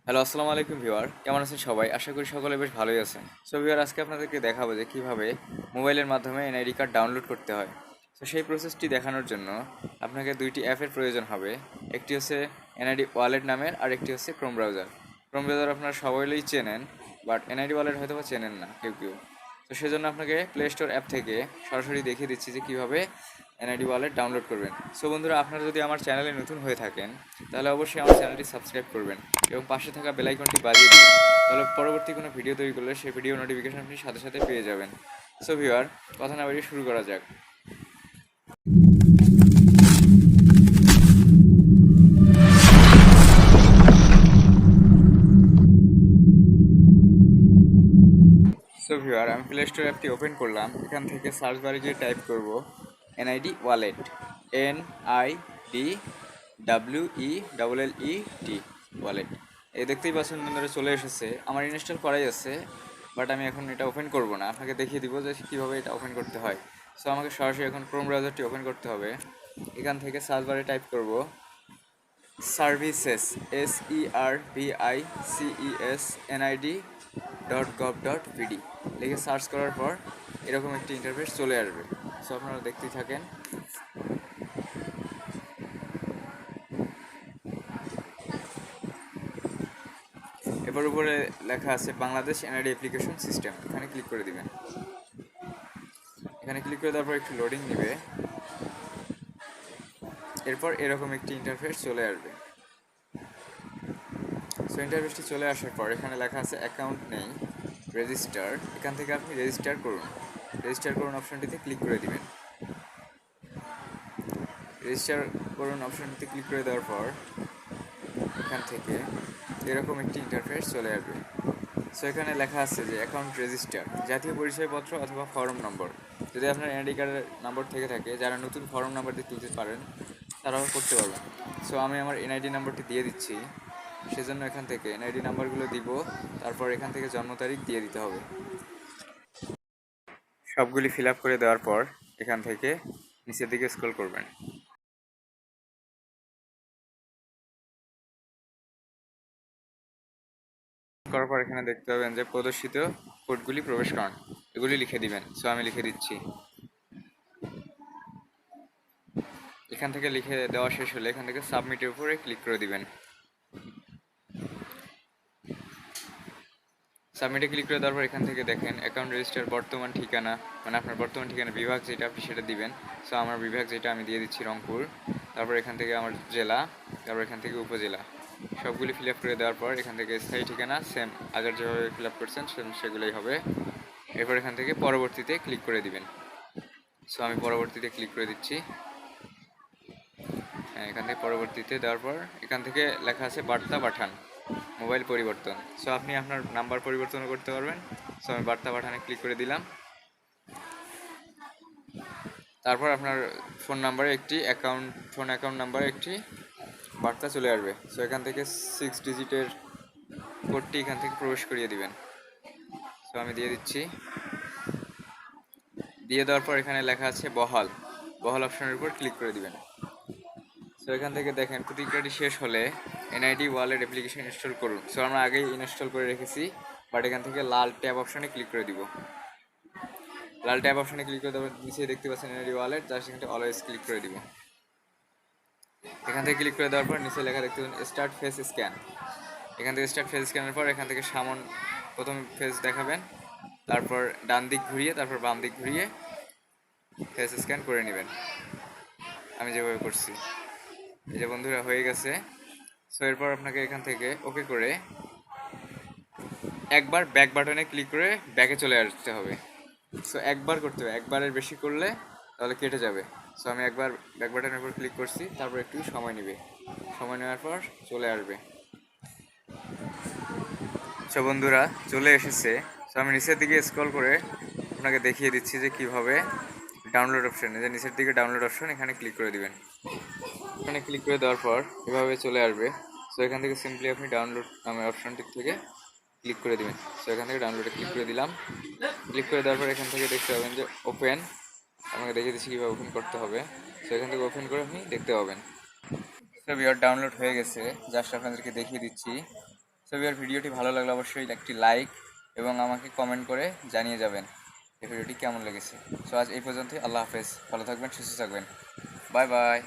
Hello, আসসালামু আলাইকুম viewer. কেমন আছেন সবাই? আশা করি সকলে বেশ ভালোই আছেন। সো ভিউয়ার, আজকে আপনাদেরকে দেখাবো যে কীভাবে মোবাইলের মাধ্যমে এনআইডি কার্ড ডাউনলোড করতে হয়। তো সেই প্রসেসটি দেখানোর জন্য আপনাকে দুইটি অ্যাপের প্রয়োজন হবে। একটি হচ্ছে এনআইডি ওয়ালেট নামের, আর একটি হচ্ছে ক্রোম ব্রাউজার। ক্রোম ব্রাউজার আপনারা সবাইই চেনেন, বাট এনআইডি ওয়ালেট হয়তো বা চেনেন না কেউ কেউ। তো সেজন্য আপনাকে প্লে স্টোর অ্যাপ থেকে সরাসরি দেখিয়ে দিচ্ছি যে কীভাবে এনআইডি ওয়ালেট ডাউনলোড করবেন। সো বন্ধুরা, আপনারা যদি আমার চ্যানেলে নতুন হয়ে থাকেন তাহলে অবশ্যই আমার চ্যানেলটি সাবস্ক্রাইব করবেন এবং পাশে থাকা বেল আইকনটি বাজিয়ে দিবেন। তাহলে পরবর্তী কোনো ভিডিও তৈরি করলে সেই ভিডিও নোটিফিকেশন আপনি সাথে সাথে পেয়ে যাবেন। সো ভিউয়ার, কথা না বাড়িয়ে শুরু করা যাক। সো ভিউয়ার, আমি প্লে স্টোর অ্যাপটি ওপেন করলাম। এখান থেকে সার্চ বারে গিয়ে টাইপ করব এনআইডি ওয়ালেট, NIDWELLET ওয়ালেট। এই দেখতেই পাচ্ছেন বন্ধুরা, চলে এসেছে। আমার ইনস্টল করাই আছে, বাট আমি এখন এটা ওপেন করব না, আপনাকে দেখিয়ে দিব যে কীভাবে এটা ওপেন করতে হয়। সো আমাকে সরাসরি এখন ক্রোম ব্রাউজারটি ওপেন করতে হবে। এখান থেকে সার্চ বারে টাইপ করব সার্ভিসেস, SERVICESNID.gov.bd লিখে সার্চ করার পর এরকম একটি ইন্টারফেস চলে আসবে। সো আপনারা দেখতেই থাকেন। এবার উপরে লেখা আছে বাংলাদেশ এনআইডি অ্যাপ্লিকেশন সিস্টেম, এখানে ক্লিক করে দিবেন। এখানে ক্লিক করে দেওয়ার পর একটু লোডিং নেবে। এরপর এরকম একটি ইন্টারফেস চলে আসবে। সো ইন্টারফেসটি চলে আসার পর এখানে লেখা আছে অ্যাকাউন্ট নেই, রেজিস্টার। এখান থেকে আপনি রেজিস্টার করুন অপশনটিতে ক্লিক করে দিবেন। রেজিস্টার করুন অপশনটিতে ক্লিক করে দেওয়ার পর এখান থেকে এরকম একটি ইন্টারফেস চলে আসবে। সো এখানে লেখা আছে যে অ্যাকাউন্ট রেজিস্টার, জাতীয় পরিচয়পত্র অথবা ফর্ম নম্বর। যদি আপনার এনআইডি কার্ডের নম্বর থেকে থাকে, যারা নতুন ফর্ম নাম্বার দিয়ে তুলতে পারেন তারাও করতে পারবেন। সো আমি আমার এনআইডি নাম্বারটি দিয়ে দিচ্ছি। সেজন্য এখান থেকে এনআইডি নাম্বারগুলো দিব, তারপর এখান থেকে জন্ম তারিখ দিয়ে দিতে হবে। সবগুলি ফিল আপ করে দেওয়ার পর এখান থেকে নিচের দিকে স্ক্রল করবেন। করার পর এখানে দেখতে পাবেন যে প্রদর্শিত কোডগুলি প্রবেশ করান, এগুলি লিখে দিবেন। সো আমি লিখে দিচ্ছি। এখান থেকে লিখে দেওয়া শেষ হলে এখান থেকে সাবমিটের উপরে ক্লিক করে দিবেন। সাবমিটে ক্লিক করে দেওয়ার পর এখান থেকে দেখেন অ্যাকাউন্ট রেজিস্টার বর্তমান ঠিকানা, মানে আপনার বর্তমান ঠিকানা, বিভাগ যেটা আপনি সেটা দিবেন। সো আমার বিভাগ যেটা আমি দিয়ে দিচ্ছি রংপুর। তারপর এখান থেকে আমার জেলা, তারপর এখান থেকে উপজেলা, সবগুলি ফিল আপ করে দেওয়ার পর এখান থেকে স্থায়ী ঠিকানা সেম আগের যেভাবে ফিল আপ করছেন সেগুলোই হবে। এরপর এখান থেকে পরবর্তীতে ক্লিক করে দিবেন। সো আমি পরবর্তীতে ক্লিক করে দিচ্ছি। হ্যাঁ, এখান থেকে পরবর্তীতে দেওয়ার পর এখান থেকে লেখা আছে বার্তা পাঠান, মোবাইল পরিবর্তন। সো আপনি আপনার নাম্বার পরিবর্তনও করতে পারবেন। সো আমি বার্তা পাঠানে ক্লিক করে দিলাম। তারপর আপনার ফোন অ্যাকাউন্ট নাম্বারে একটি বার্তা চলে আসবে। সো এখান থেকে 6 ডিজিটের কোডটি এখান থেকে প্রবেশ করিয়ে দিবেন। সো আমি দিয়ে দিচ্ছি। দিয়ে দেওয়ার পর এখানে লেখা আছে বহাল অপশনের উপর ক্লিক করে দিবেন। সো এখান থেকে দেখেন প্রতিক্রিয়াটি শেষ হলে এনআইডি ওয়ালেট অ্যাপ্লিকেশন ইনস্টল করুন। সো আমরা আগেই ইনস্টল করে রেখেছি, বাট এখান থেকে লাল ট্যাব অপশনে ক্লিক করে দিব। লাল ট্যাব অপশনে ক্লিক করে দেওয়ার নিচে দেখতে পাচ্ছেন এনআইডি ওয়ালেট, যার সেখানে অলওয়েজ ক্লিক করে দিব। এখান থেকে ক্লিক করে দেওয়ার পর নিচে লেখা দেখতে পাচ্ছেন স্টার্ট ফেস স্ক্যান। এখান থেকে স্টার্ট ফেস স্ক্যানের পর এখান থেকে প্রথম ফেস দেখাবেন, তারপর ডান দিক ঘুরিয়ে তারপর বাম দিক ঘুরিয়ে ফেস স্ক্যান করে নেবেন, আমি যেভাবে করছি। এই যে বন্ধুরা, হয়ে গেছে। সো এরপর আপনাকে এখান থেকে ওকে করে একবার ব্যাক বাটনে ক্লিক করে ব্যাকে চলে আসতে হবে। সো একবার করতে হবে, একবারের বেশি করলে তাহলে কেটে যাবে। সো আমি একবার ব্যাক বাটনের উপর ক্লিক করছি, তারপর একটু সময় নেবে, সময় নেওয়ার পর চলে আসবে। সো বন্ধুরা, চলে এসেছে। সো আমি নিচের দিকে স্ক্রল করে আপনাকে দেখিয়ে দিচ্ছি যে কীভাবে ডাউনলোড অপশন, যে নিচের দিকে ডাউনলোড অপশন, এখানে ক্লিক করে দিবেন। এখানে ক্লিক করে দেওয়ার পর এভাবে চলে আসবে। সো এখান থেকে সিম্পলি আপনি ডাউনলোড নামের অপশনটির থেকে ক্লিক করে দিবেন। সো এখান থেকে ডাউনলোডে ক্লিক করে দিলাম। ক্লিক করে দেওয়ার পর এখান থেকে দেখতে পাবেন যে ওপেন, আমাকে দেখিয়ে দিচ্ছি কীভাবে ওপেন করতে হবে। সো এখান থেকে ওপেন করে আপনি দেখতে পাবেন। সো ভিউয়ার, ডাউনলোড হয়ে গেছে, জাস্ট আপনাদেরকে দেখিয়ে দিচ্ছি। সো ভিউয়ার, ভিডিওটি ভালো লাগলে অবশ্যই একটি লাইক এবং আমাকে কমেন্ট করে জানিয়ে যাবেন এই ভিডিওটি কেমন লেগেছে। সো আজ এই পর্যন্তই। আল্লাহ হাফেজ, ভালো থাকবেন, সুস্থ থাকবেন, বাই বাই।